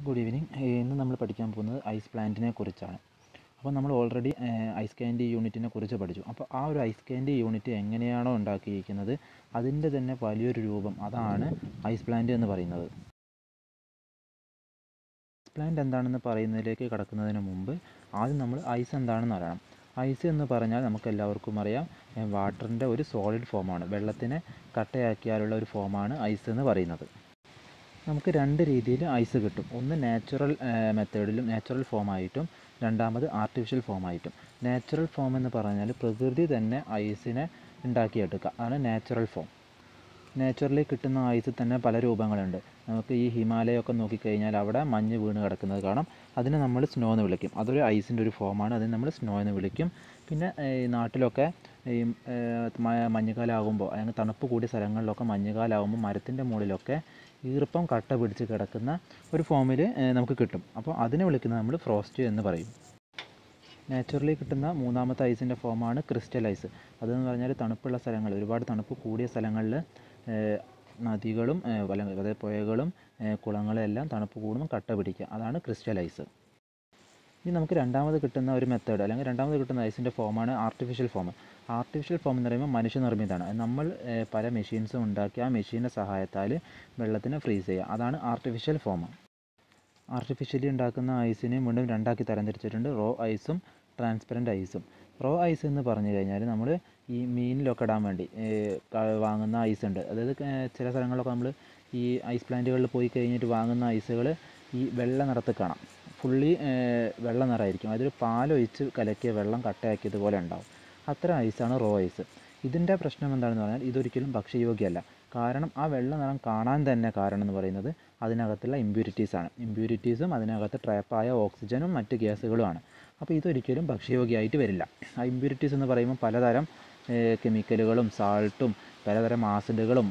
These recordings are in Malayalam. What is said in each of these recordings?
Good evening. ഇന്ന് നമ്മൾ പഠിക്കാൻ പോകുന്നത് ഐസ് പ്ലാന്റിനെ കുറിച്ചാണ്. അപ്പോൾ നമ്മൾ ഓൾറെഡി ഐസ് ക്യാൻഡി യൂണിറ്റിനെ കുറിച്ച് പഠിച്ചു. അപ്പോൾ ആ ഒരു ഐസ് ക്യാൻഡി യൂണിറ്റ് എങ്ങനെയാണോ ഉണ്ടാക്കിയിരിക്കുന്നത് അതിൻ്റെ തന്നെ വലിയൊരു രൂപം, അതാണ് ഐസ് പ്ലാന്റ് എന്ന് പറയുന്നത്. ഐസ് പ്ലാന്റ് എന്താണെന്ന് പറയുന്നതിലേക്ക് കടക്കുന്നതിന് മുമ്പ് ആദ്യം നമ്മൾ ഐസ് എന്താണെന്ന് അറിയണം. ഐസ് എന്ന് പറഞ്ഞാൽ നമുക്ക് എല്ലാവർക്കും അറിയാം, വാട്ടറിൻ്റെ ഒരു സോളിഡ് ഫോമാണ്. വെള്ളത്തിനെ കട്ടയാക്കിയാലുള്ള ഒരു ഫോമാണ് ഐസ് എന്ന് പറയുന്നത്. നമുക്ക് രണ്ട് രീതിയിൽ ഐസ് കിട്ടും. ഒന്ന് നാച്ചുറൽ മെത്തേഡിലും നാച്ചുറൽ ഫോമായിട്ടും, രണ്ടാമത് ആർട്ടിഫിഷ്യൽ ഫോമായിട്ടും. നാച്ചുറൽ ഫോം എന്ന് പറഞ്ഞാൽ പ്രകൃതി തന്നെ ഐസിനെ ഉണ്ടാക്കിയെടുക്കുക, അതാണ് നാച്ചുറൽ ഫോം. നാച്ചുറലി കിട്ടുന്ന ഐസ് തന്നെ പല രൂപങ്ങളുണ്ട്. നമുക്ക് ഈ ഹിമാലയമൊക്കെ നോക്കിക്കഴിഞ്ഞാൽ അവിടെ മഞ്ഞ് വീണ് കിടക്കുന്നത് കാണാം. അതിനെ നമ്മൾ സ്നോ എന്ന് വിളിക്കും. അതൊരു ഐസിൻ്റെ ഒരു ഫോമാണ്. അതിനെ നമ്മൾ സ്നോ എന്ന് വിളിക്കും. പിന്നെ ഈ നാട്ടിലൊക്കെ ഈ മഞ്ഞുകാലമാകുമ്പോൾ, അല്ലെങ്കിൽ തണുപ്പ് കൂടിയ സ്ഥലങ്ങളിലൊക്കെ മഞ്ഞുകാലമാകുമ്പോൾ മരത്തിൻ്റെ മുകളിലൊക്കെ ഈർപ്പം കട്ട പിടിച്ച് കിടക്കുന്ന ഒരു ഫോമിൽ നമുക്ക് കിട്ടും. അപ്പോൾ അതിനെ വിളിക്കുന്നത് നമ്മൾ ഫ്രോസ്റ്റ് എന്ന് പറയും. നാച്ചുറലി കിട്ടുന്ന മൂന്നാമത്തെ ഐസിൻ്റെ ഫോമാണ് ക്രിസ്റ്റൽ ഐസ്. അതെന്ന് പറഞ്ഞാൽ തണുപ്പുള്ള സ്ഥലങ്ങൾ, ഒരുപാട് തണുപ്പ് കൂടിയ സ്ഥലങ്ങളിൽ നദികളും അതായത് പുഴകളും കുളങ്ങളും എല്ലാം തണുപ്പ് കൂടുമ്പോൾ കട്ട പിടിക്കുക, അതാണ് ക്രിസ്റ്റൽ ഐസ്. ഇനി നമുക്ക് രണ്ടാമത് കിട്ടുന്ന ഒരു മെത്തേഡ്, അല്ലെങ്കിൽ രണ്ടാമത് കിട്ടുന്ന ഐസിൻ്റെ ഫോമാണ് ആർട്ടിഫിഷ്യൽ ഫോം. ആർട്ടിഫിഷ്യൽ ഫോം എന്ന് പറയുമ്പോൾ മനുഷ്യനിർമ്മിതമാണ്. നമ്മൾ പല മെഷീൻസും ഉണ്ടാക്കി ആ മെഷീൻ്റെ സഹായത്താൽ വെള്ളത്തിനെ ഫ്രീസ് ചെയ്യുക, അതാണ് ആർട്ടിഫിഷ്യൽ ഫോം. ആർട്ടിഫിഷ്യലി ഉണ്ടാക്കുന്ന ഐസിനെ വീണ്ടും രണ്ടാക്കി തരംതിരിച്ചിട്ടുണ്ട്: റോ ഐസും ട്രാൻസ്പെറൻറ്റ് ഐസും. റോ ഐസ് എന്ന് പറഞ്ഞു കഴിഞ്ഞാൽ നമ്മൾ ഈ മീനിലൊക്കെ ഇടാൻ വേണ്ടി വാങ്ങുന്ന ഐസ് ഉണ്ട്. അതായത് ചില സ്ഥലങ്ങളിലൊക്കെ നമ്മൾ ഈ ഐസ് പ്ലാന്റുകളിൽ പോയി കഴിഞ്ഞിട്ട് വാങ്ങുന്ന ഐസുകൾ ഈ വെള്ള നിറത്തിൽ കാണാം. ഫുള്ളി വെള്ള നിറമായിരിക്കും. അതിൽ പാലൊഴിച്ച് കലക്കിയ വെള്ളം കട്ടയാക്കിയതുപോലെ ഉണ്ടാവും. അത്തരം ഐസാണ് റോ ഐസ്. ഇതിൻ്റെ പ്രശ്നം എന്താണെന്ന് പറഞ്ഞാൽ ഇതൊരിക്കലും ഭക്ഷ്യയോഗ്യമല്ല. കാരണം ആ വെള്ള നിറം കാണാൻ തന്നെ കാരണം എന്ന് പറയുന്നത് അതിനകത്തുള്ള ഇമ്പ്യൂരിറ്റീസാണ്. ഇമ്പ്യൂരിറ്റീസും അതിനകത്ത് ട്രാപ്പായ ഓക്സിജനും മറ്റ് ഗ്യാസുകളുമാണ്. അപ്പോൾ ഇതൊരിക്കലും ഭക്ഷ്യയോഗ്യമായിട്ട് വരില്ല. ആ ഇമ്പ്യൂരിറ്റീസ് എന്ന് പറയുമ്പോൾ പലതരം കെമിക്കലുകളും സാൾട്ടും പലതരം ആസിഡുകളും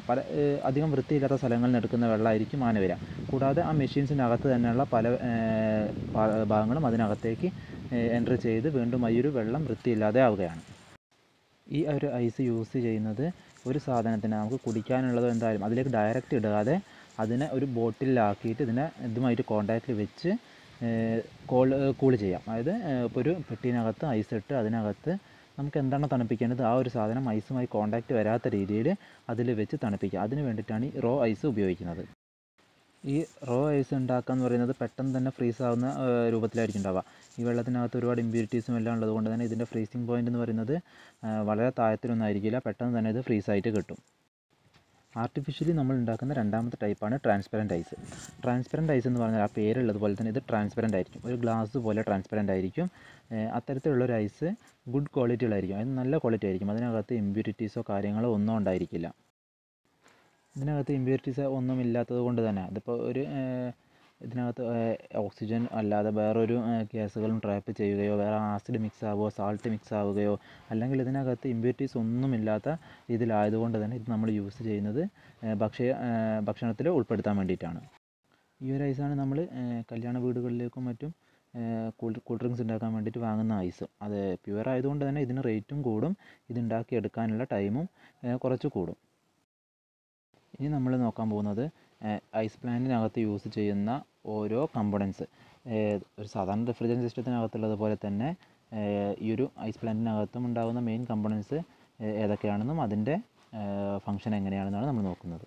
അധികം വൃത്തിയില്ലാത്ത സ്ഥലങ്ങളിൽ നിന്ന് എടുക്കുന്ന വെള്ളമായിരിക്കും ആന വരിക. കൂടാതെ ആ മെഷീൻസിനകത്ത് തന്നെയുള്ള പല ഭാഗങ്ങളും അതിനകത്തേക്ക് എൻട്രി ചെയ്ത് വീണ്ടും ഈ ഒരു വെള്ളം വൃത്തിയില്ലാതെ ആവുകയാണ്. ഈ ഒരു ഐസ് യൂസ് ചെയ്യുന്നത് ഒരു സാധനത്തിന് നമുക്ക് കുടിക്കാനുള്ളതോ എന്തായാലും അതിലേക്ക് ഡയറക്റ്റ് ഇടാതെ അതിനെ ഒരു ബോട്ടിലാക്കിയിട്ട് ഇതുമായിട്ട് കോണ്ടാക്റ്റിൽ വെച്ച് കൂൾ ചെയ്യാം. അതായത് ഇപ്പോൾ ഒരു പെട്ടിനകത്ത് ഐസ് ഇട്ട് അതിനകത്ത് നമുക്ക് എന്താണോ തണുപ്പിക്കേണ്ടത് ആ ഒരു സാധനം ഐസുമായി കോണ്ടാക്റ്റ് വരാത്ത രീതിയിൽ അതിൽ വെച്ച് തണുപ്പിക്കുക. അതിന് വേണ്ടിയിട്ടാണ് ഈ റോ ഐസ് ഉപയോഗിക്കുന്നത്. ഈ റോ ഐസ് ഉണ്ടാക്കുക എന്ന് പറയുന്നത് പെട്ടെന്ന് തന്നെ ഫ്രീസ് ആവുന്ന രൂപത്തിലായിരിക്കും ഉണ്ടാവുക. ഈ വെള്ളത്തിനകത്ത് ഒരുപാട് ഇമ്പ്യൂരിറ്റീസും എല്ലാം ഉള്ളത് കൊണ്ട് തന്നെ ഇതിൻ്റെ ഫ്രീസിങ് പോയിൻ്റ് എന്ന് പറയുന്നത് വളരെ താഴത്തിലൊന്നും ആയിരിക്കില്ല. പെട്ടെന്ന് തന്നെ ഇത് ഫ്രീസായിട്ട് കിട്ടും. ആർട്ടിഫിഷ്യലി നമ്മൾ ഉണ്ടാക്കുന്ന രണ്ടാമത്തെ ടൈപ്പാണ് ട്രാൻസ്പെറൻറ്റ് ഐസ്. ട്രാൻസ്പെറൻറ്റ് ഐസ് എന്ന് പറഞ്ഞാൽ ആ പേരുള്ളതുപോലെ തന്നെ ഇത് ട്രാൻസ്പെറൻ്റ് ആയിരിക്കും. ഒരു ഗ്ലാസ് പോലെ ട്രാൻസ്പെറൻ്റ് ആയിരിക്കും. അത്തരത്തിലുള്ളൊരു ഐസ് ഗുഡ് ക്വാളിറ്റി ഉള്ളതായിരിക്കും. അത് നല്ല ക്വാളിറ്റി ആയിരിക്കും. അതിനകത്ത് ഇമ്പ്യൂരിറ്റീസോ കാര്യങ്ങളോ ഒന്നും ഉണ്ടായിരിക്കില്ല. ഇതിനകത്ത് ഇമ്പ്യൂരിറ്റീസ് ഒന്നും ഇല്ലാത്തത് കൊണ്ട് തന്നെ അതിപ്പോൾ ഇതിനകത്ത് ഓക്സിജൻ അല്ലാതെ വേറൊരു ഗ്യാസുകളും ട്രാപ്പ് ചെയ്യുകയോ വേറെ ആസിഡ് മിക്സ് ആവുകയോ സാൾട്ട് മിക്സ് ആവുകയോ അല്ലെങ്കിൽ ഇതിനകത്ത് ഇമ്പ്യൂരിറ്റീസ് ഒന്നുമില്ലാത്ത ഇതിലായതുകൊണ്ട് തന്നെ ഇത് നമ്മൾ യൂസ് ചെയ്യുന്നത് ഭക്ഷണത്തിൽ ഉൾപ്പെടുത്താൻ വേണ്ടിയിട്ടാണ്. ഈ ഒരു ഐസാണ് നമ്മൾ കല്യാണ വീടുകളിലേക്കും മറ്റും കൂൾ ഡ്രിങ്ക്സ് ഉണ്ടാക്കാൻ വേണ്ടിയിട്ട് വാങ്ങുന്ന ഐസ്. അത് പ്യുവർ ആയതുകൊണ്ട് തന്നെ ഇതിന് റേറ്റും കൂടും, ഇതുണ്ടാക്കി എടുക്കാനുള്ള ടൈമും കുറച്ച് കൂടും. ഇനി നമ്മൾ നോക്കാൻ പോകുന്നത് ഐസ് പ്ലാന്റിനകത്ത് യൂസ് ചെയ്യുന്ന ഓരോ കമ്പോണൻസ്. ഒരു സാധാരണ റെഫ്രിജറേഷൻ സിസ്റ്റത്തിനകത്തുള്ളതുപോലെ തന്നെ ഈ ഒരു ഐസ് പ്ലാന്റിനകത്തും ഉണ്ടാകുന്ന മെയിൻ കമ്പോണൻസ് ഏതൊക്കെയാണെന്നും അതിൻ്റെ ഫങ്ഷൻ എങ്ങനെയാണെന്നാണ് നമ്മൾ നോക്കുന്നത്.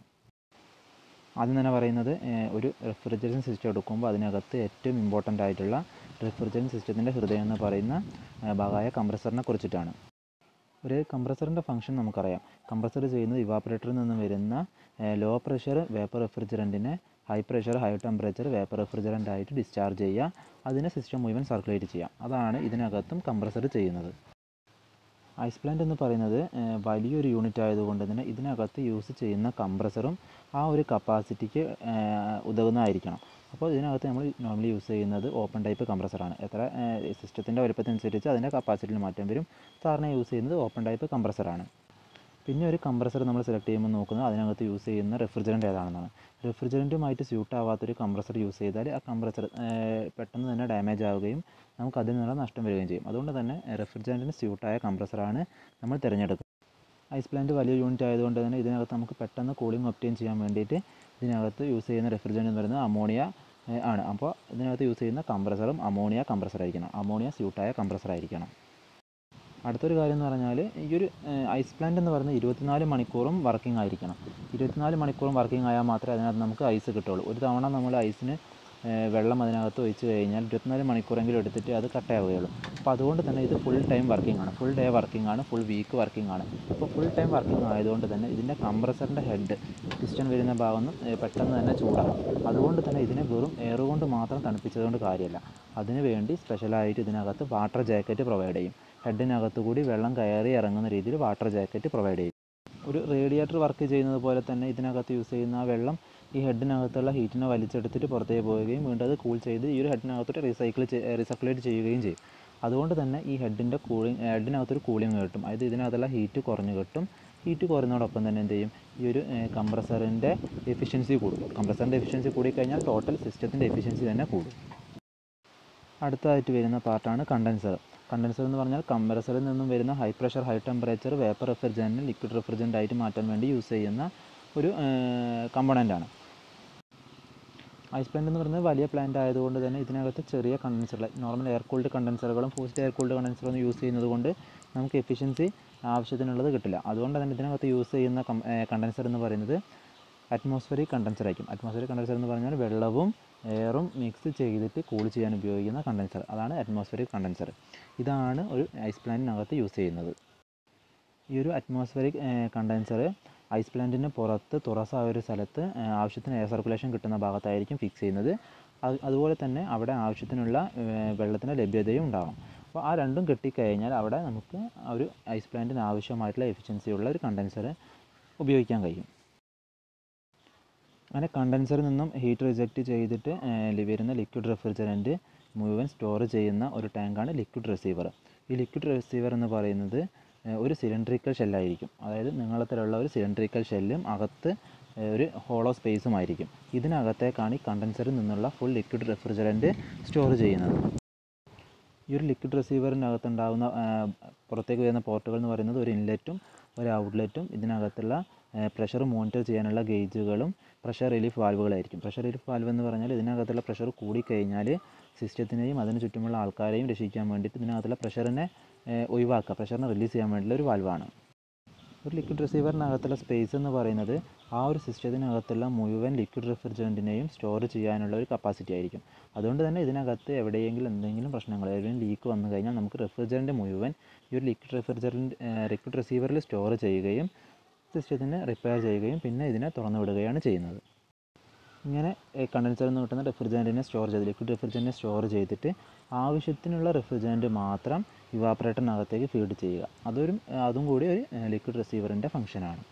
ആദ്യം തന്നെ പറയുന്നത് ഒരു റെഫ്രിജറേഷൻ സിസ്റ്റം എടുക്കുമ്പോൾ അതിനകത്ത് ഏറ്റവും ഇമ്പോർട്ടൻ്റ് ആയിട്ടുള്ള റെഫ്രിജറേഷൻ സിസ്റ്റത്തിൻ്റെ ഹൃദയം എന്ന് പറയുന്ന ഭാഗമായ കംപ്രസറിനെ കുറിച്ചിട്ടാണ്. ഒരു കംപ്രസറിൻ്റെ ഫംഗ്ഷൻ നമുക്കറിയാം. കംപ്രസർ ചെയ്യുന്നത് ഇവാപ്പറേറ്ററിൽ നിന്ന് വരുന്ന ലോ പ്രഷർ വേപ്പർ റെഫ്രിജറൻറ്റിനെ high pressure high temperature vapour refrigerant ആയിട്ട് ഡിസ്ചാർജ് ചെയ്യുക, അതിനെ സിസ്റ്റം മുഴുവൻ സർക്കുലേറ്റ് ചെയ്യാം. അതാണ് ഇതിനകത്തും കംപ്രസർ ചെയ്യുന്നത്. ഐസ് പ്ലാന്റ് എന്ന് പറയുന്നത് വലിയൊരു യൂണിറ്റ് ആയതുകൊണ്ട് തന്നെ ഇതിനകത്ത് യൂസ് ചെയ്യുന്ന കംപ്രസറും ആ ഒരു കപ്പാസിറ്റിക്ക് ഉതകുന്നതായിരിക്കണം. അപ്പോൾ ഇതിനകത്ത് നമ്മൾ നോർമലി യൂസ് ചെയ്യുന്നത് ഓപ്പൺ ടൈപ്പ് കംപ്രസറാണ്. സിസ്റ്റത്തിൻ്റെ വലുപ്പത്തിനനുസരിച്ച് അതിൻ്റെ കപ്പാസിറ്റിയിൽ മാറ്റം വരും. സാധാരണ യൂസ് ചെയ്യുന്നത് ഓപ്പൺ ടൈപ്പ് കംപ്രസറാണ്. പിന്നെ ഒരു കംപ്രസർ നമ്മൾ സെലക്ട് ചെയ്യുമ്പോൾ നോക്കുന്നത് അതിനകത്ത് യൂസ് ചെയ്യുന്ന റെഫ്രിജറൻറ്റ് ഏതാണെന്നാണ്. റെഫ്രിജറൻറ്റുമായിട്ട് സ്യൂട്ട് ആവാത്തൊരു കംപ്രസർ യൂസ് ചെയ്താൽ ആ കംപ്രസർ പെട്ടെന്ന് തന്നെ ഡാമേജ് ആവുകയും നമുക്ക് അതിൽ നിന്നുള്ള നഷ്ടം വരികയും ചെയ്യും. അതുകൊണ്ട് തന്നെ റെഫ്രിജറൻറ്റിന് സ്യൂട്ടായ കംപ്രസറാണ് നമ്മൾ തിരഞ്ഞെടുക്കുന്നത്. ഐസ് പ്ലാന്റ് വലിയ യൂണിറ്റ് ആയതുകൊണ്ട് തന്നെ ഇതിനകത്ത് നമുക്ക് പെട്ടെന്ന് കൂളിംഗ് ഒബ്റ്റെയിൻ ചെയ്യാൻ വേണ്ടിയിട്ട് ഇതിനകത്ത് യൂസ് ചെയ്യുന്ന റെഫ്രിജറൻറ്റ് എന്ന് പറയുന്നത് അമോണിയ ആണ്. അപ്പോൾ ഇതിനകത്ത് യൂസ് ചെയ്യുന്ന കംപ്രസറും അമോണിയ കംപ്രസറായിരിക്കണം, അമോണിയ സ്യൂട്ടായ കംപ്രസറായിരിക്കണം. അടുത്തൊരു കാര്യം എന്ന് പറഞ്ഞാൽ ഈ ഒരു ഐസ് പ്ലാന്റ് എന്ന് പറയുന്നത് 24 മണിക്കൂറും വർക്കിംഗ് ആയിരിക്കണം. 24 മണിക്കൂറും വർക്കിംഗ് ആയാൽ മാത്രമേ അതിനകത്ത് നമുക്ക് ഐസ് കിട്ടുള്ളൂ. ഒരു തവണ നമ്മൾ ഐസിന് വെള്ളം അതിനകത്ത് ഒഴിച്ച് കഴിഞ്ഞാൽ 24 മണിക്കൂറെങ്കിലും എടുത്തിട്ട് അത് കട്ടയാവുകയുള്ളൂ. അപ്പോൾ അതുകൊണ്ട് തന്നെ ഇത് ഫുൾ ടൈം വർക്കിംഗ് ആണ്, ഫുൾ ഡേ വർക്കിംഗ് ആണ്, ഫുൾ വീക്ക് വർക്കിംഗ് ആണ്. അപ്പോൾ ഫുൾ ടൈം വർക്കിംഗ് ആയതുകൊണ്ട് തന്നെ ഇതിൻ്റെ കംപ്രസറിൻ്റെ ഹെഡ് പിസ്റ്റൺ വരുന്ന ഭാഗം പെട്ടെന്ന് തന്നെ ചൂടാകും. അതുകൊണ്ട് തന്നെ ഇതിനെ വെറും എയർ കൊണ്ട് മാത്രം തണുപ്പിച്ചതുകൊണ്ട് കാര്യമല്ല. അതിന് വേണ്ടി സ്പെഷ്യലായിട്ട് ഇതിനകത്ത് വാട്ടർ ജാക്കറ്റ് പ്രൊവൈഡ് ചെയ്യും. ഹെഡിനകത്ത് കൂടി വെള്ളം കയറി ഇറങ്ങുന്ന രീതിയിൽ വാട്ടർ ജാക്കറ്റ് പ്രൊവൈഡ് ചെയ്യും. ഒരു റേഡിയേറ്റർ വർക്ക് ചെയ്യുന്നത് പോലെ തന്നെ ഇതിനകത്ത് യൂസ് ചെയ്യുന്ന ആ വെള്ളം ഈ ഹെഡിനകത്തുള്ള ഹീറ്റിനെ വലിച്ചെടുത്തിട്ട് പുറത്തേക്ക് പോവുകയും വീണ്ടും അത് കൂൾ ചെയ്ത് ഈ ഒരു ഹെഡിനകത്തോട്ട് റീസർക്കുലേറ്റ് ചെയ്യുകയും ചെയ്യും. അതുകൊണ്ട് തന്നെ ഈ ഹെഡിനകത്തൊരു കൂളിംഗ് കിട്ടും. അതായത് ഇതിനകത്തുള്ള ഹീറ്റ് കുറഞ്ഞ് കിട്ടും. ഹീറ്റ് കുറഞ്ഞതോടൊപ്പം തന്നെ എന്ത് ചെയ്യും, ഈ ഒരു കംപ്രസറിൻ്റെ എഫിഷ്യൻസി കൂടും. കംപ്രസറിൻ്റെ എഫിഷ്യൻസി കൂടിക്കഴിഞ്ഞാൽ ടോട്ടൽ സിസ്റ്റത്തിൻ്റെ എഫിഷ്യൻസി തന്നെ കൂടും. അടുത്തതായിട്ട് വരുന്ന പാർട്ടാണ് കണ്ടൻസർ. കണ്ടൻസർ എന്ന് പറഞ്ഞാൽ കംപ്രസറിൽ നിന്നും വരുന്ന high pressure, high temperature vapour റെഫ്രിജറൻറ്റിനെ ലിക്വിഡ് റെഫ്രിജറൻ്റ് ആയിട്ട് മാറ്റാൻ വേണ്ടി യൂസ് ചെയ്യുന്ന ഒരു കമ്പോണൻ്റാണ്. ഐസ് പ്ലാന്റ് എന്ന് പറയുന്നത് വലിയ പ്ലാന്റ് ആയതുകൊണ്ട് തന്നെ ഇതിനകത്ത് ചെറിയ കണ്ടൻസറുകൾ, നോർമൽ എയർ കൂൾഡ് കണ്ടൻസറുകളും ഫോഴ്സ്ഡ് എയർ കൂൾഡ് കണ്ടൻസറും യൂസ് ചെയ്യുന്നത് കൊണ്ട് നമുക്ക് എഫിഷ്യൻസി ആവശ്യത്തിനുള്ളത് കിട്ടില്ല. അതുകൊണ്ട് തന്നെ ഇതിനകത്ത് യൂസ് ചെയ്യുന്ന കണ്ടൻസർ എന്ന് പറയുന്നത് അറ്റ്മോസ്ഫിയറിക് കണ്ടൻസർ ആയിരിക്കും. അറ്റ്മോസ്ഫിയറിക് കണ്ടൻസർ എന്ന് പറഞ്ഞാൽ വെള്ളവും എയറും മിക്സ് ചെയ്തിട്ട് കൂൾ ചെയ്യാൻ ഉപയോഗിക്കുന്ന കണ്ടൻസർ, അതാണ് അറ്റ്മോസ്ഫിയറിക് കണ്ടൻസർ. ഇതാണ് ഒരു ഐസ് പ്ലാന്റിനകത്ത് യൂസ് ചെയ്യുന്നത്. ഈ ഒരു അറ്റ്മോസ്ഫിയറിക് കണ്ടൻസർ ഐസ് പ്ലാന്റിന് പുറത്ത് തുറസായ ഒരു സ്ഥലത്ത് ആവശ്യത്തിന് എയർ സർക്കുലേഷൻ കിട്ടുന്ന ഭാഗത്തായിരിക്കും ഫിക്സ് ചെയ്യുന്നത്. അതുപോലെ തന്നെ അവിടെ ആവശ്യത്തിനുള്ള വെള്ളത്തിൻ്റെ ലഭ്യതയും ഉണ്ടാകും. അപ്പോൾ ആ രണ്ടും കിട്ടിക്കഴിഞ്ഞാൽ അവിടെ നമുക്ക് ഒരു ഐസ് പ്ലാന്റിന് ആവശ്യമായിട്ടുള്ള എഫിഷ്യൻസിയുള്ള ഒരു കണ്ടൻസർ ഉപയോഗിക്കാൻ കഴിയും. അങ്ങനെ കണ്ടൻസറിൽ നിന്നും ഹീറ്റ് റിജക്റ്റ് ചെയ്തിട്ട് വരുന്ന ലിക്വിഡ് റെഫ്രിജറൻറ്റ് മുഴുവൻ സ്റ്റോർ ചെയ്യുന്ന ഒരു ടാങ്കാണ് ലിക്വിഡ് റിസീവർ. ഈ ലിക്വിഡ് റിസീവർ എന്ന് പറയുന്നത് ഒരു സിലിണ്ടറിക്കൽ ഷെല്ലായിരിക്കും. അതായത് നീളത്തിലുള്ള ഒരു സിലിണ്ടറിക്കൽ ഷെല്ലും അകത്ത് ഒരു ഹോളോ സ്പേസുമായിരിക്കും. ഇതിനകത്തേക്കാണ് ഈ കണ്ടൻസറിൽ നിന്നുള്ള ഫുൾ ലിക്വിഡ് റെഫ്രിജറൻറ്റ് സ്റ്റോർ ചെയ്യുന്നത്. ഈ ഒരു ലിക്വിഡ് റിസീവറിനകത്തുണ്ടാകുന്ന പുറത്തേക്ക് വരുന്ന പോർട്ടുകൾ എന്ന് പറയുന്നത് ഒരു ഇൻലെറ്റും ഒരു ഔട്ട്ലെറ്റും ഇതിനകത്തുള്ള പ്രഷർ മോണിറ്റർ ചെയ്യാനുള്ള ഗേജുകളും പ്രഷർ റിലീഫ് വാൽവുകളായിരിക്കും. പ്രഷർ റിലീഫ് വാൽവ് എന്ന് പറഞ്ഞാൽ ഇതിനകത്തുള്ള പ്രഷർ കൂടിക്കഴിഞ്ഞാൽ സിസ്റ്റത്തിനെയും അതിന് ചുറ്റുമുള്ള ആൾക്കാരെയും രക്ഷിക്കാൻ വേണ്ടിയിട്ട് ഇതിനകത്തുള്ള പ്രഷറിനെ ഒഴിവാക്കുക, പ്രഷറിനെ റിലീസ് ചെയ്യാൻ വേണ്ടിയുള്ള ഒരു വാൽവാണ്. ഒരു ലിക്വിഡ് റിസീവറിനകത്തുള്ള സ്പേസ് എന്ന് പറയുന്നത് ആ ഒരു സിസ്റ്റത്തിനകത്തുള്ള മുഴുവൻ ലിക്വിഡ് റെഫ്രിജറൻറ്റിനെയും സ്റ്റോർ ചെയ്യാനുള്ള ഒരു കപ്പാസിറ്റി ആയിരിക്കും. അതുകൊണ്ട് തന്നെ ഇതിനകത്ത് എവിടെയെങ്കിലും എന്തെങ്കിലും പ്രശ്നങ്ങൾ, ഏതെങ്കിലും ലീക്ക് വന്നു കഴിഞ്ഞാൽ നമുക്ക് റെഫ്രിജറൻറ്റ് മുഴുവൻ ഈ ഒരു ലിക്വിഡ് റിസീവറിൽ സ്റ്റോർ ചെയ്യുകയും സിസ്റ്റത്തിനെ റിപ്പയർ ചെയ്യുകയും പിന്നെ ഇതിനെ തുറന്നു വിടുകയാണ് ചെയ്യുന്നത്. ഇങ്ങനെ കണ്ടൻസറിൽ നിന്ന് കിട്ടുന്ന ലിക്വിഡ് റെഫ്രിജറൻറ്റിനെ സ്റ്റോർ ചെയ്തിട്ട് ആവശ്യത്തിനുള്ള റെഫ്രിജറൻറ്റ് മാത്രം ഇവാപ്പറേറ്ററിനകത്തേക്ക് ഫീഡ് ചെയ്യുക. അതും കൂടി ഒരു ലിക്വിഡ് റിസീവറിൻ്റെ ഫംഗ്ഷനാണ്.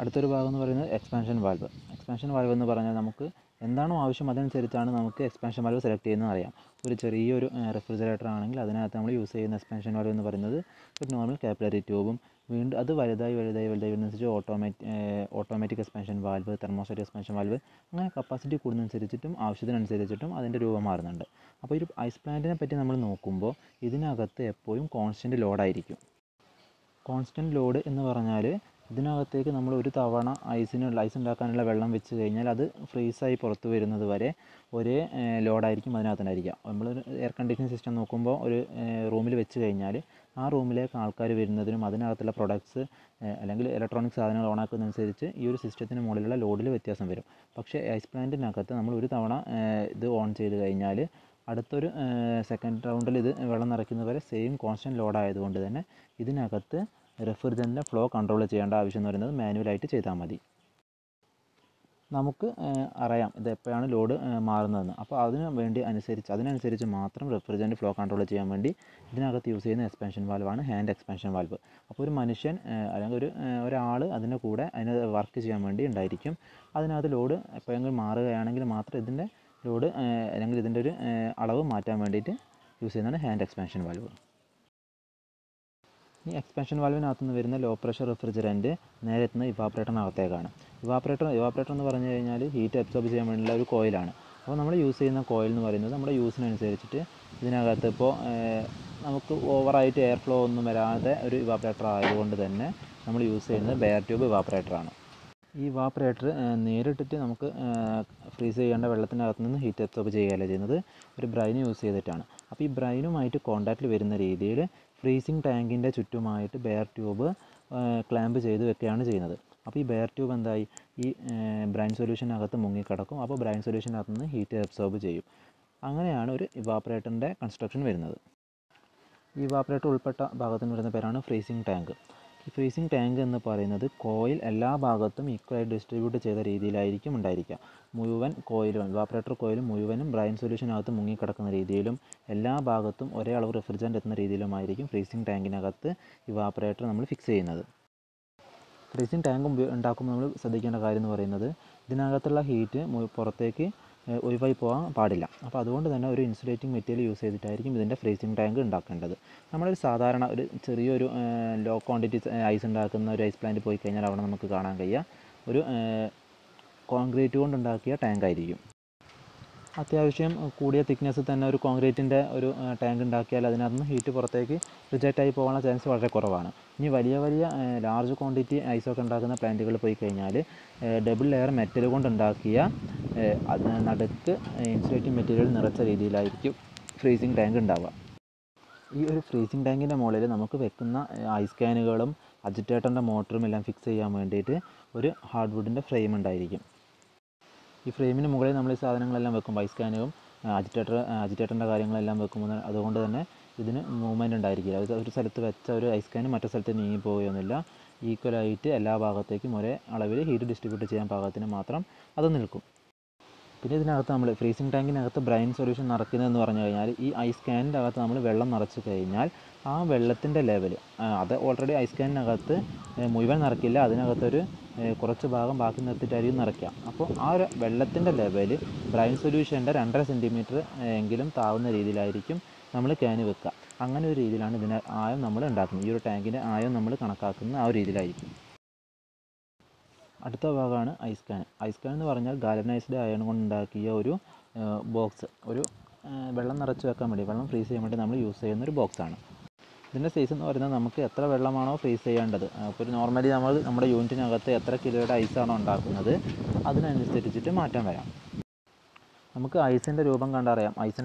അടുത്തൊരു ഭാഗം എന്ന് പറയുന്നത് എക്സ്പാൻഷൻ വാൽവ്. എക്സ്പാൻഷൻ വാൽവ് എന്ന് പറഞ്ഞാൽ നമുക്ക് എന്താണോ ആവശ്യം അതനുസരിച്ചാണ് നമുക്ക് എക്സ്പാൻഷൻ വാൽവ് സെലക്ട് ചെയ്യുന്നത് അറിയാം. ഒരു ചെറിയൊരു റെഫ്രിജറേറ്റർ ആണെങ്കിൽ അതിനകത്ത് നമ്മൾ യൂസ് ചെയ്യുന്ന എക്സ്പാൻഷൻ വാൽവ് എന്ന് പറയുന്നത് ഒരു നോർമൽ കാപ്പിലറി ട്യൂബും വീണ്ടും അത് വലുതായി വരുന്നതനുസരിച്ച് automatic expansion valve, thermostatic expansion valve, അങ്ങനെ കപ്പാസിറ്റി കൂടുന്നതനുസരിച്ചിട്ടും ആവശ്യത്തിനനുസരിച്ചിട്ടും അതിൻ്റെ രൂപം മാറുന്നുണ്ട്. അപ്പോൾ ഈ ഐസ് പ്ലാന്റിനെ പറ്റി നമ്മൾ നോക്കുമ്പോൾ ഇതിനകത്ത് എപ്പോഴും കോൺസ്റ്റൻറ്റ് ലോഡായിരിക്കും. കോൺസ്റ്റൻറ്റ് ലോഡ് എന്ന് പറഞ്ഞാൽ ഇതിനകത്തേക്ക് നമ്മൾ ഒരു തവണ ഐസ് ഉണ്ടാക്കാനുള്ള വെള്ളം വെച്ച് കഴിഞ്ഞാൽ അത് ഫ്രീസായി പുറത്ത് വരുന്നത് വരെ ഒരേ ലോഡായിരിക്കും അതിനകത്തുണ്ടായിരിക്കുക. നമ്മളൊരു എയർ കണ്ടീഷനിങ് സിസ്റ്റം നോക്കുമ്പോൾ ഒരു റൂമിൽ വെച്ച് കഴിഞ്ഞാൽ ആ റൂമിലേക്ക് ആൾക്കാർ വരുന്നതിനും അതിനകത്തുള്ള പ്രൊഡക്ട്സ് അല്ലെങ്കിൽ ഇലക്ട്രോണിക് സാധനങ്ങൾ ഓണാക്കുന്നതനുസരിച്ച് ഈ ഒരു സിസ്റ്റത്തിന് മുകളിലുള്ള ലോഡിൽ വ്യത്യാസം വരും. പക്ഷേ ഐസ് പ്ലാന്റിനകത്ത് നമ്മൾ ഒരു തവണ ഇത് ഓൺ ചെയ്ത് കഴിഞ്ഞാൽ അടുത്തൊരു സെക്കൻഡ് റൗണ്ടിൽ ഇത് വെള്ളം നിറയ്ക്കുന്നവരെ സെയിം കോൺസ്റ്റൻറ്റ് ലോഡായതുകൊണ്ട് തന്നെ ഇതിനകത്ത് റെഫ്രിജറൻറ്റിൻ്റെ ഫ്ലോ കൺട്രോൾ ചെയ്യേണ്ട ആവശ്യം എന്ന് പറയുന്നത് മാനുവലായിട്ട് ചെയ്താൽ മതി. നമുക്ക് അറിയാം ഇത് എപ്പോഴാണ് ലോഡ് മാറുന്നതെന്ന്. അപ്പോൾ അതിനനുസരിച്ച് മാത്രം റെഫ്രിജറൻറ്റ് ഫ്ലോ കൺട്രോൾ ചെയ്യാൻ വേണ്ടി ഇതിനകത്ത് യൂസ് ചെയ്യുന്ന എക്സ്പാൻഷൻ വാൽവാണ് ഹാൻഡ് എക്സ്പാൻഷൻ വാൽവ്. അപ്പോൾ ഒരു മനുഷ്യൻ അല്ലെങ്കിൽ ഒരാൾ അതിൻ്റെ കൂടെ അതിന് വർക്ക് ചെയ്യാൻ വേണ്ടി ഉണ്ടായിരിക്കും. അതിനകത്ത് ലോഡ് എപ്പോഴെങ്കിലും മാറുകയാണെങ്കിൽ മാത്രം ഇതിൻ്റെ ലോഡ് അല്ലെങ്കിൽ ഇതിൻ്റെ ഒരു അളവ് മാറ്റാൻ വേണ്ടിയിട്ട് യൂസ് ചെയ്യുന്നതാണ് ഹാൻഡ് എക്സ്പാൻഷൻ വാൽവ്. ഈ എക്സ്പാൻഷൻ വാൽവിനകത്ത് നിന്ന് വരുന്ന ലോ പ്രഷർ റെഫ്രിജറൻറ്റ് നേരെ എത്തുന്ന ഇവാപ്പറേറ്ററിനകത്തേക്കാണ്. ഇവാപ്പറേറ്റർ എന്ന് പറഞ്ഞു കഴിഞ്ഞാൽ ഹീറ്റ് അബ്സോർബ് ചെയ്യാൻ വേണ്ടിയുള്ള ഒരു കോയിലാണ്. അപ്പോൾ നമ്മൾ യൂസ് ചെയ്യുന്ന കോയിൽ എന്ന് പറയുന്നത് നമ്മുടെ യൂസിനനുസരിച്ചിട്ട് ഇതിനകത്ത് ഇപ്പോൾ നമുക്ക് ഓവറായിട്ട് എയർ ഫ്ലോ ഒന്നും വരാതെ ഒരു ഇവാപ്പറേറ്റർ ആയതുകൊണ്ട് തന്നെ നമ്മൾ യൂസ് ചെയ്യുന്നത് ബെയർ ട്യൂബ് ഇവാപ്പറേറ്ററാണ്. ഈ ഇവാപ്പറേറ്റർ നേരിട്ടിട്ട് നമുക്ക് ഫ്രീസ് ചെയ്യേണ്ട വെള്ളത്തിനകത്ത് നിന്ന് ഹീറ്റ് അബ്സോർബ് ചെയ്യുകയല്ല ചെയ്യുന്നത്, ഒരു ബ്രൈൻ യൂസ് ചെയ്തിട്ടാണ്. അപ്പോൾ ഈ ബ്രൈനുമായിട്ട് കോൺടാക്റ്റിൽ വരുന്ന രീതിയിൽ ഫ്രീസിങ് ടാങ്കിൻ്റെ ചുറ്റുമായിട്ട് ബെയർ ട്യൂബ് ക്ലാമ്പ് ചെയ്ത് വെക്കുകയാണ് ചെയ്യുന്നത്. അപ്പോൾ ഈ ബെയർ ട്യൂബ് എന്തായി, ഈ ബ്രൈൻ സൊല്യൂഷനകത്ത് മുങ്ങിക്കിടക്കും. അപ്പോൾ ബ്രൈൻ സൊല്യൂഷനകത്ത് നിന്ന് ഹീറ്റ് അബ്സോർബ് ചെയ്യും. അങ്ങനെയാണ് ഒരു ഇവാപ്പറേറ്ററിൻ്റെ കൺസ്ട്രക്ഷൻ വരുന്നത്. ഈ ഇവാപ്പറേറ്റർ ഉൾപ്പെട്ട ഭാഗത്തിന് വരുന്ന പേരാണ് ഫ്രീസിങ് ടാങ്ക്. ഈ ഫ്രീസിങ് ടാങ്ക് എന്ന് പറയുന്നത് കോയിൽ എല്ലാ ഭാഗത്തും ഈക്വലായി ഡിസ്ട്രിബ്യൂട്ട് ചെയ്ത രീതിയിലായിരിക്കും ഉണ്ടായിരിക്കുക. മുഴുവൻ കോയിലും ഇവാപ്പറേറ്റർ കോയിലും മുഴുവനും ബ്രൈൻ സൊല്യൂഷനകത്ത് മുങ്ങിക്കിടക്കുന്ന രീതിയിലും എല്ലാ ഭാഗത്തും ഒരേ അളവ് റെഫ്രിജറൻ്റ് എത്തുന്ന രീതിയിലുമായിരിക്കും ഫ്രീസിങ് ടാങ്കിനകത്ത് ഇവാപ്പറേറ്റർ നമ്മൾ ഫിക്സ് ചെയ്യുന്നത്. ഫ്രീസിങ് ടാങ്ക് ഉണ്ടാക്കുമ്പോൾ നമ്മൾ ശ്രദ്ധിക്കേണ്ട കാര്യം എന്ന് പറയുന്നത്, ഇതിനകത്തുള്ള ഹീറ്റ് പുറത്തേക്ക് ഒഴിവായി പോകാൻ പാടില്ല. അപ്പോൾ അതുകൊണ്ട് തന്നെ ഒരു ഇൻസുലേറ്റിംഗ് മെറ്റീരിയൽ യൂസ് ചെയ്തിട്ടായിരിക്കും ഇതിൻ്റെ ഫ്രീസിങ് ടാങ്ക് ഉണ്ടാക്കേണ്ടത്. നമ്മളൊരു സാധാരണ ഒരു ചെറിയൊരു ലോ ക്വാണ്ടിറ്റി ഐസ് ഉണ്ടാക്കുന്ന ഒരു ഐസ് പ്ലാന്റ് പോയി കഴിഞ്ഞാൽ അവിടെ നമുക്ക് കാണാൻ കഴിയുക ഒരു കോൺക്രീറ്റ് കൊണ്ടുണ്ടാക്കിയ ടാങ്ക് ആയിരിക്കും. അത്യാവശ്യം കൂടിയ തിക്നെസ്സിൽ തന്നെ ഒരു കോൺക്രീറ്റിൻ്റെ ഒരു ടാങ്ക് ഉണ്ടാക്കിയാൽ അതിനകത്ത് നിന്ന് ഹീറ്റ് പുറത്തേക്ക് റിജക്റ്റ് ആയി പോകാനുള്ള ചാൻസ് വളരെ കുറവാണ്. ഇനി വലിയ വലിയ ലാർജ് ക്വാണ്ടിറ്റി ഐസൊക്കെ ഉണ്ടാക്കുന്ന പ്ലാന്റുകൾ പോയി കഴിഞ്ഞാൽ ഡബിൾ ലെയർ മെറ്റൽ കൊണ്ടുണ്ടാക്കിയ നടുക്ക് ഇൻസുലേറ്റിംഗ് മെറ്റീരിയൽ നിറച്ച രീതിയിലായിരിക്കും ഫ്രീസിങ് ടാങ്ക് ഉണ്ടാവുക. ഈ ഒരു ഫ്രീസിങ് ടാങ്കിൻ്റെ മുകളിൽ നമുക്ക് വെക്കുന്ന ഐസ് ക്യാനുകളും അജിറ്റേറ്ററിൻ്റെ മോട്ടറും എല്ലാം ഫിക്സ് ചെയ്യാൻ വേണ്ടിയിട്ട് ഒരു ഹാർഡ്വുഡിൻ്റെ ഫ്രെയിം ഉണ്ടായിരിക്കും. ഈ ഫ്രെയിമിന് മുകളിൽ നമ്മൾ ഈ സാധനങ്ങളെല്ലാം വെക്കും, ഐസ് ക്യാനും അജിറ്റേറ്ററിൻ്റെ കാര്യങ്ങളെല്ലാം വെക്കുമ്പോൾ അതുകൊണ്ട് തന്നെ ഇതിന് മൂവ്മെൻറ്റ് ഉണ്ടായിരിക്കില്ല. ഒരു സ്ഥലത്ത് വെച്ച ഒരു ഐസ് ക്യാനും മറ്റു സ്ഥലത്ത് നീങ്ങി പോവുകയൊന്നുമില്ല. ഈക്വലായിട്ട് എല്ലാ ഭാഗത്തേക്കും ഒരേ അളവിൽ ഹീറ്റ് ഡിസ്ട്രിബ്യൂട്ട് ചെയ്യാൻ പാകത്തിന് മാത്രം അത് നിൽക്കും. പിന്നെ ഇതിനകത്ത് നമ്മൾ ഫ്രീസിങ് ടാങ്കിനകത്ത് ബ്രൈൻ സൊല്യൂഷൻ നിറയ്ക്കുന്നതെന്ന് പറഞ്ഞു കഴിഞ്ഞാൽ, ഈ ഐസ് ക്യാനിൻ്റെ അകത്ത് നമ്മൾ വെള്ളം നിറച്ച് കഴിഞ്ഞാൽ ആ വെള്ളത്തിൻ്റെ ലെവൽ അത് ഓൾറെഡി ഐസ് ക്യാനിനകത്ത് മുഴുവൻ നിറയ്ക്കില്ല, അതിനകത്തൊരു കുറച്ച് ഭാഗം ബാക്കി നിർത്തിയിട്ടായിരിക്കും നിറയ്ക്കുക. അപ്പോൾ ആ ഒരു വെള്ളത്തിൻ്റെ ലെവൽ ബ്രൈൻ സൊല്യൂഷൻ്റെ 2.5 സെൻറ്റിമീറ്റർ എങ്കിലും താവുന്ന രീതിയിലായിരിക്കും നമ്മൾ ക്യാന് വെക്കുക. അങ്ങനെ ഒരു രീതിയിലാണ് ഇതിൻ്റെ ആയം നമ്മൾ ഉണ്ടാക്കുന്നത്. ഈ ഒരു ടാങ്കിൻ്റെ ആയം നമ്മൾ കണക്കാക്കുന്ന ആ ഒരു രീതിയിലായിരിക്കും. അടുത്ത ഭാഗമാണ് ഐസ് ക്യാൻ. ഐസ് ക്യാൻ എന്ന് പറഞ്ഞാൽ ഗാലനൈസ്ഡ് അയൺ കൊണ്ടുണ്ടാക്കിയ ഒരു ബോക്സ്, ഒരു വെള്ളം നിറച്ച് വെക്കാൻ വേണ്ടി, വെള്ളം ഫ്രീസ് ചെയ്യാൻ വേണ്ടി നമ്മൾ യൂസ് ചെയ്യുന്ന ഒരു ബോക്സാണ്. ഇതിൻ്റെ സൈസ് എന്ന് പറയുന്നത് നമുക്ക് എത്ര വെള്ളമാണോ ഫ്രീസ് ചെയ്യേണ്ടത്, അപ്പോൾ ഒരു നോർമലി നമ്മൾ നമ്മുടെ യൂണിറ്റിനകത്ത് എത്ര കിലോയുടെ ഐസാണോ ഉണ്ടാക്കുന്നത് അതിനനുസരിച്ചിട്ട് മാറ്റം വരാം. നമുക്ക് ഐസിൻ്റെ രൂപം കണ്ടറിയാം.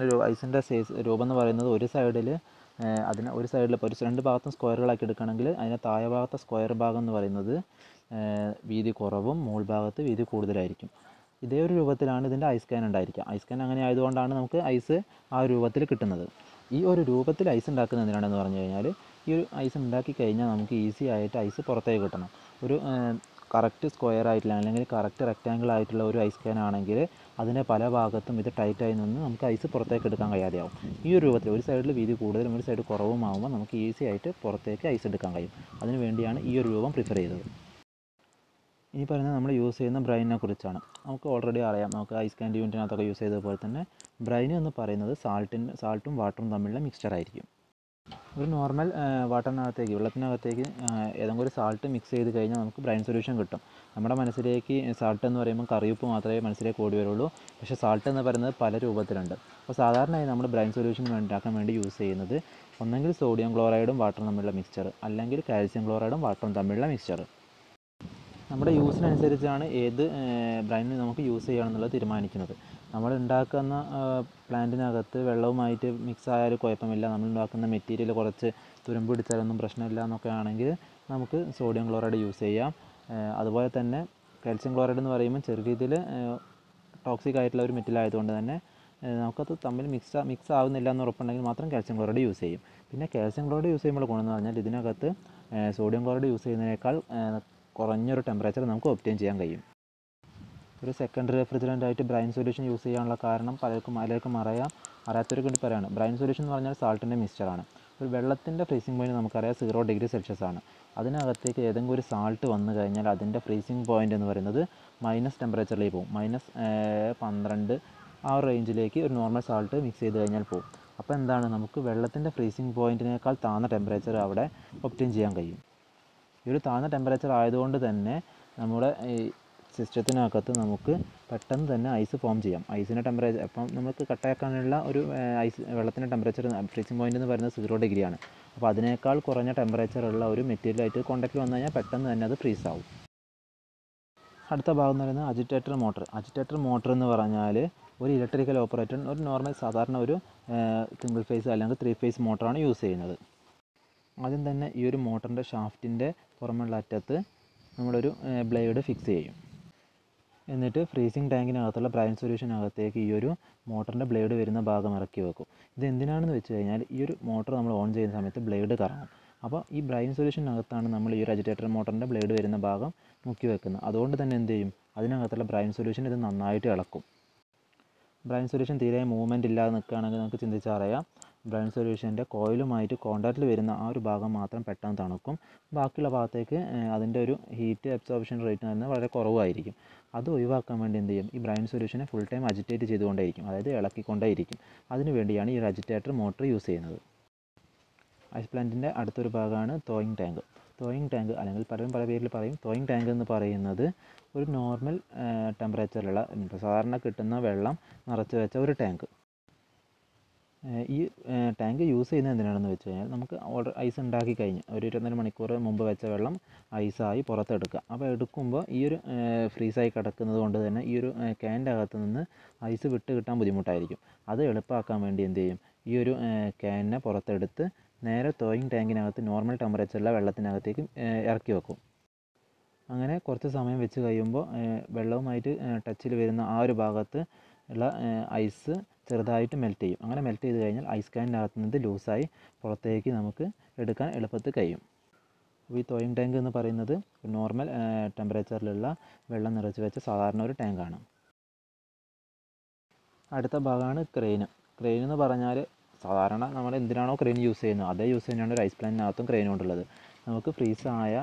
ഐസിൻ്റെ സൈസ് രൂപം എന്ന് പറയുന്നത് ഒരു സൈഡിൽ ഒരു സൈഡിൽ ഇപ്പോൾ ഒരു 2 ഭാഗത്തും സ്ക്വയറുകളാക്കി എടുക്കുകയാണെങ്കിൽ അതിൻ്റെ താഴെ ഭാഗത്തെ സ്ക്വയർ ഭാഗം എന്ന് പറയുന്നത് വീതി കുറവും മുകൾ ഭാഗത്ത് വീതി കൂടുതലായിരിക്കും. ഇതേ ഒരു രൂപത്തിലാണ് ഇതിൻ്റെ ഐസ് ക്യാൻ ഉണ്ടായിരിക്കുക. ഐസ് ക്യാൻ അങ്ങനെ ആയതുകൊണ്ടാണ് നമുക്ക് ഐസ് ആ രൂപത്തിൽ കിട്ടുന്നത്. ഈ ഒരു രൂപത്തിൽ ഐസ് ഉണ്ടാക്കുന്നത് എന്തിനാണെന്ന് പറഞ്ഞു കഴിഞ്ഞാൽ, ഈ ഒരു ഐസ് ഉണ്ടാക്കി കഴിഞ്ഞാൽ നമുക്ക് ഈസി ആയിട്ട് ഐസ് പുറത്തേക്ക് കിട്ടണം. ഒരു കറക്റ്റ് സ്ക്വയർ ആയിട്ടുള്ള അല്ലെങ്കിൽ കറക്റ്റ് റെക്റ്റാങ്കിൾ ആയിട്ടുള്ള ഒരു ഐസ് ക്യാൻ ആണെങ്കിൽ അതിൻ്റെ പല ഭാഗത്തും ഇത് ടൈറ്റായി നിന്ന് നമുക്ക് ഐസ് പുറത്തേക്ക് എടുക്കാൻ കഴിയാതെയാവും. ഈ ഒരു രൂപത്തിൽ ഒരു സൈഡിൽ വീതി കൂടുതലും ഒരു സൈഡ് കുറവുമാകുമ്പോൾ നമുക്ക് ഈസി ആയിട്ട് പുറത്തേക്ക് ഐസ് എടുക്കാൻ കഴിയും. അതിന് വേണ്ടിയാണ് ഈ ഒരു രൂപം പ്രിഫർ ചെയ്തത്. ഇനി പറയുന്നത് നമ്മൾ യൂസ് ചെയ്യുന്ന ബ്രൈനിനെ കുറിച്ചാണ്. നമുക്ക് ഓൾറെഡി അറിയാം, നമുക്ക് ഐസ് ക്യാൻഡ് യൂണിറ്റിനകത്തൊക്കെ യൂസ് ചെയ്തതുപോലെ തന്നെ ബ്രൈൻ എന്ന് പറയുന്നത് സാൾട്ടും വാട്ടറും തമ്മിലുള്ള മിക്സ്ചർ ആയിരിക്കും. ഒരു നോർമൽ വാട്ടറിനകത്തേക്ക്, വെള്ളത്തിനകത്തേക്ക് ഏതെങ്കിലും ഒരു സാൾട്ട് മിക്സ് ചെയ്ത് കഴിഞ്ഞാൽ നമുക്ക് ബ്രൈൻ സൊല്യൂഷൻ കിട്ടും. നമ്മുടെ മനസ്സിലേക്ക് സാൾട്ട് എന്ന് പറയുമ്പോൾ കറിയുപ്പ് മാത്രമേ മനസ്സിലേക്ക് ഓടി വരുള്ളൂ. പക്ഷേ സാൾട്ട് എന്ന് പറയുന്നത് പല രൂപത്തിലുണ്ട്. അപ്പോൾ സാധാരണയായി നമ്മൾ ബ്രൈൻ സൊല്യൂഷൻ ഉണ്ടാക്കാൻ വേണ്ടി യൂസ് ചെയ്യുന്നത് ഒന്നെങ്കിൽ സോഡിയം ക്ലോറൈഡും വാട്ടറും തമ്മിലുള്ള മിക്സ്ചർ, അല്ലെങ്കിൽ കാൽസ്യം ക്ലോറൈഡും വാട്ടറും തമ്മിലുള്ള മിക്സ്ചർ. നമ്മുടെ യൂസിനനുസരിച്ചാണ് ഏത് ബ്രൈൻ നമുക്ക് യൂസ് ചെയ്യണമെന്നുള്ളത് തീരുമാനിക്കുന്നത്. നമ്മൾ ഉണ്ടാക്കുന്ന പ്ലാന്റിനകത്ത് വെള്ളവുമായിട്ട് മിക്സ് ആയാലും കുഴപ്പമില്ല, നമ്മൾ ഉണ്ടാക്കുന്ന മെറ്റീരിയൽ കുറച്ച് തുരുമ്പ് പിടിച്ചാലൊന്നും പ്രശ്നമില്ല എന്നൊക്കെ ആണെങ്കിൽ നമുക്ക് സോഡിയം ക്ലോറൈഡ് യൂസ് ചെയ്യാം. അതുപോലെ തന്നെ കാൽസ്യം ക്ലോറൈഡ് എന്ന് പറയുമ്പോൾ ചെറിയ രീതിയിൽ ടോക്സിക് ആയിട്ടുള്ള ഒരു മെറ്റീരിയൽ ആയതുകൊണ്ട് തന്നെ നമുക്കത് തമ്മിൽ മിക്സ് ആവുന്നില്ല എന്ന് ഉറപ്പുണ്ടെങ്കിൽ മാത്രം കാൽസ്യം ക്ലോറൈഡ് യൂസ് ചെയ്യും. പിന്നെ കാൽസ്യം ക്ലോറൈഡ് യൂസ് ചെയ്യുമ്പോൾ ഗുണമെന്ന് പറഞ്ഞാൽ ഇതിനകത്ത് സോഡിയം ക്ലോറൈഡ് യൂസ് ചെയ്യുന്നതിനേക്കാൾ കുറഞ്ഞൊരു ടെമ്പറേച്ചർ നമുക്ക് ഒബ്റ്റെയിൻ ചെയ്യാൻ കഴിയും. ഒരു സെക്കൻഡറി റെഫ്രിജറൻ്റ് ആയിട്ട് ബ്രൈൻ സൊല്യൂഷൻ യൂസ് ചെയ്യാനുള്ള കാരണം പലർക്കും അറിയാത്തവർക്ക് വേണ്ടി പറയുകയാണ്. ബ്രൈൻ സൊല്യൂഷൻ എന്ന് പറഞ്ഞാൽ സാൾട്ടിൻ്റെ മിക്സ്ചറാണ്. ഒരു വെള്ളത്തിൻ്റെ ഫ്രീസിംഗ് പോയിൻറ്റ് നമുക്കറിയാം 0 ഡിഗ്രി സെൽഷ്യസ് ആണ്. അതിനകത്തേക്ക് ഏതെങ്കിലും ഒരു സാൾട്ട് വന്നു കഴിഞ്ഞാൽ അതിൻ്റെ ഫ്രീസിംഗ് പോയിൻ്റ് എന്ന് പറയുന്നത് മൈനസ് ടെമ്പറേച്ചറിലേക്ക് പോകും. -12 ആ റേഞ്ചിലേക്ക് ഒരു നോർമൽ സാൾട്ട് മിക്സ് ചെയ്ത് കഴിഞ്ഞാൽ പോകും. അപ്പോൾ എന്താണ്, നമുക്ക് വെള്ളത്തിൻ്റെ ഫ്രീസിംഗ് പോയിൻറ്റിനേക്കാൾ താഴ്ന്ന ടെമ്പറേച്ചർ അവിടെ ഒബ്റ്റെയിൻ ചെയ്യാൻ കഴിയും. ഈ ഒരു താഴ്ന്ന ടെമ്പറേച്ചർ ആയതുകൊണ്ട് തന്നെ നമ്മുടെ ഈ സിസ്റ്റത്തിനകത്ത് നമുക്ക് പെട്ടെന്ന് തന്നെ ഐസ് ഫോം ചെയ്യാം. ഐസിൻ്റെ ടെമ്പറേച്ചർ അപ്പം നമുക്ക് കട്ടയാക്കാനുള്ള ഒരു വെള്ളത്തിൻ്റെ ടെമ്പറേച്ചർ ഫ്രീസിംഗ് പോയിൻ്റ് എന്ന് പറയുന്നത് 0 ഡിഗ്രിയാണ്. അപ്പോൾ അതിനേക്കാൾ കുറഞ്ഞ ടെമ്പറേച്ചറുള്ള ഒരു മെറ്റീരിയലായിട്ട് കോൺടാക്റ്റിൽ വന്നു കഴിഞ്ഞാൽ പെട്ടെന്ന് തന്നെ അത് ഫ്രീസ് ആവും. അടുത്ത ഭാഗം എന്ന് പറയുന്നത് അജിറ്റേറ്റർ മോട്ടർ. അജിറ്റേറ്റർ മോട്ടർ എന്ന് പറഞ്ഞാൽ ഒരു ഇലക്ട്രിക്കൽ ഓപ്പറേറ്റർ ഒരു നോർമൽ സാധാരണ ഒരു സിംഗിൾ ഫേസ് അല്ലെങ്കിൽ 3 ഫേസ് മോട്ടറാണ് യൂസ് ചെയ്യുന്നത്. ആദ്യം തന്നെ ഈ ഒരു മോട്ടറിൻ്റെ ഷാഫ്റ്റിൻ്റെ പുറമുള്ള അറ്റത്ത് നമ്മളൊരു ബ്ലേഡ് ഫിക്സ് ചെയ്യും. എന്നിട്ട് ഫ്രീസിങ് ടാങ്കിനകത്തുള്ള ബ്രൈൻ സൊല്യൂഷനകത്തേക്ക് ഈ ഒരു മോട്ടറിൻ്റെ ബ്ലേഡ് വരുന്ന ഭാഗം ഇറക്കി വെക്കും. ഇത് എന്തിനാണെന്ന് വെച്ച് കഴിഞ്ഞാൽ ഈ ഒരു മോട്ടർ നമ്മൾ ഓൺ ചെയ്യുന്ന സമയത്ത് ബ്ലേഡ് കറങ്ങും. അപ്പോൾ ഈ ബ്രൈൻ സൊല്യൂഷനകത്താണ് നമ്മൾ ഈ ഒരു അജിറ്റേറ്റർ മോട്ടറിൻ്റെ ബ്ലേഡ് വരുന്ന ഭാഗം മുക്കി വെക്കുന്നത്. അതുകൊണ്ട് തന്നെ എന്ത് ചെയ്യും, അതിനകത്തുള്ള ബ്രൈൻ സൊല്യൂഷൻ ഇത് നന്നായിട്ട് ഇളക്കും. ബ്രൈൻ സൊല്യൂഷൻ തീരെ മൂവ്മെൻറ്റ് ഇല്ലാതെ നിൽക്കുകയാണെങ്കിൽ നമുക്ക് ചിന്തിച്ചാൽ അറിയാം, ബ്രൈൻ സൊല്യൂഷൻ്റെ കോയിലുമായിട്ട് കോൺടാക്റ്റിൽ വരുന്ന ആ ഒരു ഭാഗം മാത്രം പെട്ടെന്ന് തണുക്കും. ബാക്കിയുള്ള ഭാഗത്തേക്ക് അതിൻ്റെ ഒരു ഹീറ്റ് അബ്സോർപ്ഷൻ റേറ്റ് എന്ന് പറയുന്നത് വളരെ കുറവായിരിക്കും. അത് ഒഴിവാക്കാൻ വേണ്ടി എന്ത് ചെയ്യും, ഈ ബ്രൈൻ സൊല്യൂഷനെ ഫുൾ ടൈം അജിറ്റേറ്റ് ചെയ്തുകൊണ്ടേയിരിക്കും, അതായത് ഇളക്കിക്കൊണ്ടേയിരിക്കും. അതിനു വേണ്ടിയാണ് ഈ ഒരു അജിറ്റേറ്റർ മോട്ടർ യൂസ് ചെയ്യുന്നത്. ഐസ് പ്ലാന്റിൻ്റെ അടുത്തൊരു ഭാഗമാണ് തോയിങ് ടാങ്ക്. തോയിങ് ടാങ്ക് അല്ലെങ്കിൽ പലരും പല പേരിൽ പറയും. തോയിങ് ടാങ്ക് എന്ന് പറയുന്നത് ഒരു നോർമൽ ടെമ്പറേച്ചറിലുള്ള സാധാരണ കിട്ടുന്ന വെള്ളം നിറച്ച് വെച്ച ഒരു ടാങ്ക്. ഈ ടാങ്ക് യൂസ് ചെയ്യുന്നത് എന്തിനാണെന്ന് വെച്ച് കഴിഞ്ഞാൽ, നമുക്ക് ഐസ് ഉണ്ടാക്കി കഴിഞ്ഞ് ഒരു 24 മണിക്കൂർ മുമ്പ് വെച്ച വെള്ളം ഐസായി പുറത്തെടുക്കുക. അപ്പോൾ എടുക്കുമ്പോൾ ഈ ഒരു ഫ്രീസായി കിടക്കുന്നത് കൊണ്ട് തന്നെ ഈ ഒരു ക്യാൻ്റെ അകത്ത് നിന്ന് ഐസ് വിട്ട് കിട്ടാൻ ബുദ്ധിമുട്ടായിരിക്കും. അത് എളുപ്പമാക്കാൻ വേണ്ടി എന്ത് ചെയ്യും, ഈ ഒരു ക്യാനിനെ പുറത്തെടുത്ത് നേരെ തോയിങ് ടാങ്കിനകത്ത് നോർമൽ ടെമ്പറേച്ചറിലുള്ള വെള്ളത്തിനകത്തേക്ക് ഇറക്കി വെക്കും. അങ്ങനെ കുറച്ച് സമയം വെച്ച് കഴിയുമ്പോൾ വെള്ളവുമായിട്ട് ടച്ചിൽ വരുന്ന ആ ഒരു ഭാഗത്ത് ഉള്ള ഐസ് ചെറുതായിട്ട് മെൽറ്റ് ചെയ്യും. അങ്ങനെ മെൽറ്റ് ചെയ്ത് കഴിഞ്ഞാൽ ഐസ് ക്യാനിനകത്ത് നിന്ന് ലൂസായി പുറത്തേക്ക് നമുക്ക് എടുക്കാൻ എളുപ്പത്തിൽ കഴിയും. അപ്പോൾ ഈ തോയിങ് ടാങ്ക് എന്ന് പറയുന്നത് നോർമൽ ടെമ്പറേച്ചറിലുള്ള വെള്ളം നിറച്ച് വെച്ച സാധാരണ ഒരു ടാങ്കാണ്. അടുത്ത ഭാഗമാണ് ക്രെയിൻ. ക്രെയിൻ എന്ന് പറഞ്ഞാൽ സാധാരണ നമ്മൾ എന്തിനാണോ ക്രെയിൻ യൂസ് ചെയ്യുന്നത് അതേ യൂസ് തന്നെയാണ് ഒരു ഐസ് പ്ലാന്റിനകത്തും ക്രെയിൻ കൊണ്ടുള്ളത്. നമുക്ക് ഫ്രീസായ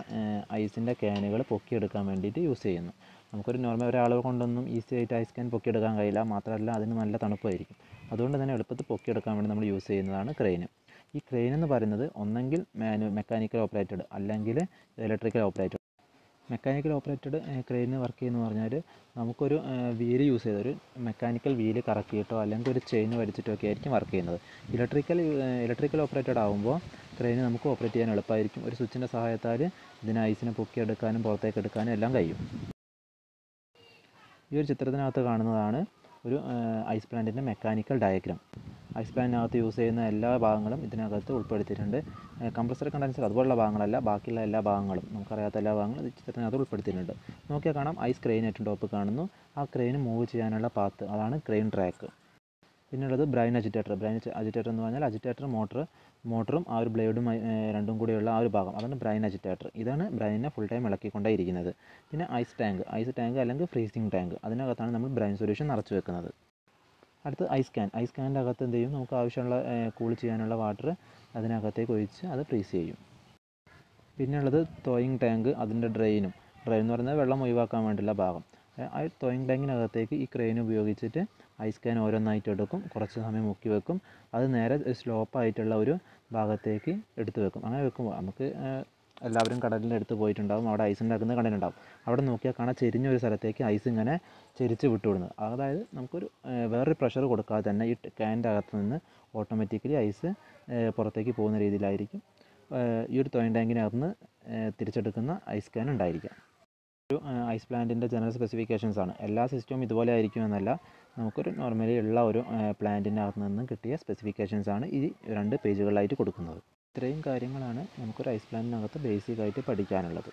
ഐസിൻ്റെ ക്യാനുകൾ പൊക്കിയെടുക്കാൻ വേണ്ടിയിട്ട് യൂസ് ചെയ്യുന്നു. നമുക്കൊരു നോർമൽ ഒരാൾ കൊണ്ടൊന്നും ഈസി ആയിട്ട് ഐസ് ക്യാൻ പൊക്കിയെടുക്കാൻ കഴിയില്ല. മാത്രമല്ല അതിന് നല്ല തണുപ്പായിരിക്കും. അതുകൊണ്ട് തന്നെ എളുപ്പത്തിൽ പൊക്കിയെടുക്കാൻ വേണ്ടി നമ്മൾ യൂസ് ചെയ്യുന്നതാണ് ക്രെയിൻ. ഈ ക്രെയിൻ എന്ന് പറയുന്നത് ഒന്നെങ്കിൽ മെക്കാനിക്കൽ ഓപ്പറേറ്റഡ് അല്ലെങ്കിൽ electrical operated. Mechanical operated crane work ചെയ്യുന്നത് പറഞ്ഞാൽ നമുക്കൊരു വീല് യൂസ് ചെയ്ത് ഒരു മെക്കാനിക്കൽ വീല് കറക്കിയിട്ടോ അല്ലെങ്കിൽ ഒരു ചെയിൻ വലിച്ചിട്ടോ ഒക്കെ ആയിരിക്കും വർക്ക് ചെയ്യുന്നത്. ഇലക്ട്രിക്കൽ ഓപ്പറേറ്റഡ് ആകുമ്പോൾ ക്രെയിൻ നമുക്ക് ഓപ്പറേറ്റ് ചെയ്യാൻ എളുപ്പമായിരിക്കും. ഒരു സ്വിച്ചിൻ്റെ സഹായത്താൽ ഇതിന് ഐസിനെ പൊക്കിയെടുക്കാനും പുറത്തേക്ക് എടുക്കാനും എല്ലാം കഴിയും. ഈ ഒരു ചിത്രത്തിനകത്ത് കാണുന്നതാണ് ഒരു ഐസ് പ്ലാന്റിൻ്റെ മെക്കാനിക്കൽ ഡയഗ്രാം. ഐസ് പ്ലാന്റിനകത്ത് യൂസ് ചെയ്യുന്ന എല്ലാ ഭാഗങ്ങളും ഇതിനകത്ത് ഉൾപ്പെടുത്തിയിട്ടുണ്ട്. കംപ്രസർ, കണ്ടൻസർ അതുപോലുള്ള ഭാഗങ്ങളല്ല, ബാക്കിയുള്ള എല്ലാ ഭാഗങ്ങളും നമുക്കറിയാത്ത എല്ലാ ഭാഗങ്ങളും ചിത്രത്തിനകത്ത് ഉൾപ്പെടുത്തിയിട്ടുണ്ട്. നോക്കിയാൽ കാണാം ഐസ് ക്രെയിൻ ഏറ്റവും ടോപ്പ് കാണുന്നു. ആ ക്രെയിൻ മൂവ് ചെയ്യാനുള്ള പാത്ത്, അതാണ് ക്രെയിൻ ട്രാക്ക്. പിന്നുള്ളത് ബ്രൈൻ അജിറ്റേറ്റർ. അജിറ്റേറ്റർ എന്ന് പറഞ്ഞാൽ അജിറ്റേറ്റർ മോട്ടറും ആ ഒരു ബ്ലേഡും രണ്ടും കൂടിയുള്ള ആ ഒരു ഭാഗം, അതാണ് ബ്രൈൻ അജിറ്റേറ്റർ. ഇതാണ് ബ്രൈനിനെ ഫുൾ ടൈം ഇളക്കിക്കൊണ്ടേയിരിക്കുന്നത്. പിന്നെ ഐസ് ടാങ്ക് അല്ലെങ്കിൽ ഫ്രീസിങ് ടാങ്ക്, അതിനകത്താണ് നമ്മൾ ബ്രൈൻ സൊല്യൂഷൻ നിറച്ച് വെക്കുന്നത്. അടുത്ത് ഐസ് ക്യാൻ്റെ അകത്ത് എന്ത് ചെയ്യും, നമുക്ക് ആവശ്യമുള്ള കൂൾ ചെയ്യാനുള്ള വാട്ടർ അതിനകത്തേക്ക് ഒഴിച്ച് അത് ഫ്രീസ് ചെയ്യും. പിന്നെയുള്ളത് തോയിങ് ടാങ്ക്, അതിൻ്റെ ഡ്രെയിൻ എന്ന് പറയുന്നത് വെള്ളം ഒഴിവാക്കാൻ വേണ്ടിയുള്ള ഭാഗം. ആ തോയിങ് ടാങ്കിനകത്തേക്ക് ഈ ക്രെയിൻ ഉപയോഗിച്ചിട്ട് ഐസ് ക്യാൻ ഓരോന്നായിട്ട് എടുക്കും, കുറച്ച് സമയം മുക്കി വെക്കും. അത് നേരെ സ്ലോപ്പായിട്ടുള്ള ഒരു ഭാഗത്തേക്ക് എടുത്ത് വെക്കും. അങ്ങനെ വെക്കുമ്പോൾ നമുക്ക് എല്ലാവരും കടലിൻ്റെ അടുത്ത് പോയിട്ടുണ്ടാകും, അവിടെ ഐസ് ഉണ്ടാക്കുന്നത് കണ്ടിട്ടുണ്ടാകും. അവിടെ നോക്കിയാൽ കാണാൻ ചെരിഞ്ഞൊരു സ്ഥലത്തേക്ക് ഐസ് ഇങ്ങനെ ചെരിച്ച് വിട്ടുവിടുന്നത്. അതായത് നമുക്കൊരു വേറൊരു പ്രഷർ കൊടുക്കാതെ തന്നെ ഈ ക്യാൻ്റെ അകത്ത് നിന്ന് ഓട്ടോമാറ്റിക്കലി ഐസ് പുറത്തേക്ക് പോകുന്ന രീതിയിലായിരിക്കും ഈ ഒരു തോയിങ് ടാങ്കിനകത്ത് നിന്ന് തിരിച്ചെടുക്കുന്ന ഐസ് ക്യാൻ ഉണ്ടായിരിക്കുക. ഒരു ഐസ് പ്ലാന്റിൻ്റെ ജനറൽ സ്പെസിഫിക്കേഷൻസ് ആണ്. എല്ലാ സിസ്റ്റവും ഇതുപോലെ ആയിരിക്കുമെന്നല്ല, നമുക്കൊരു നോർമലി ഉള്ള ഒരു പ്ലാന്റിൻ്റെ അകത്ത് നിന്ന് കിട്ടിയ സ്പെസിഫിക്കേഷൻസ് ആണ് ഈ 2 പേജുകളിലായിട്ട് കൊടുക്കുന്നത്. ഇത്രയും കാര്യങ്ങളാണ് നമുക്കൊരു ഐസ് പ്ലാന്റിനകത്ത് ബേസിക്കായിട്ട് പഠിക്കാനുള്ളത്.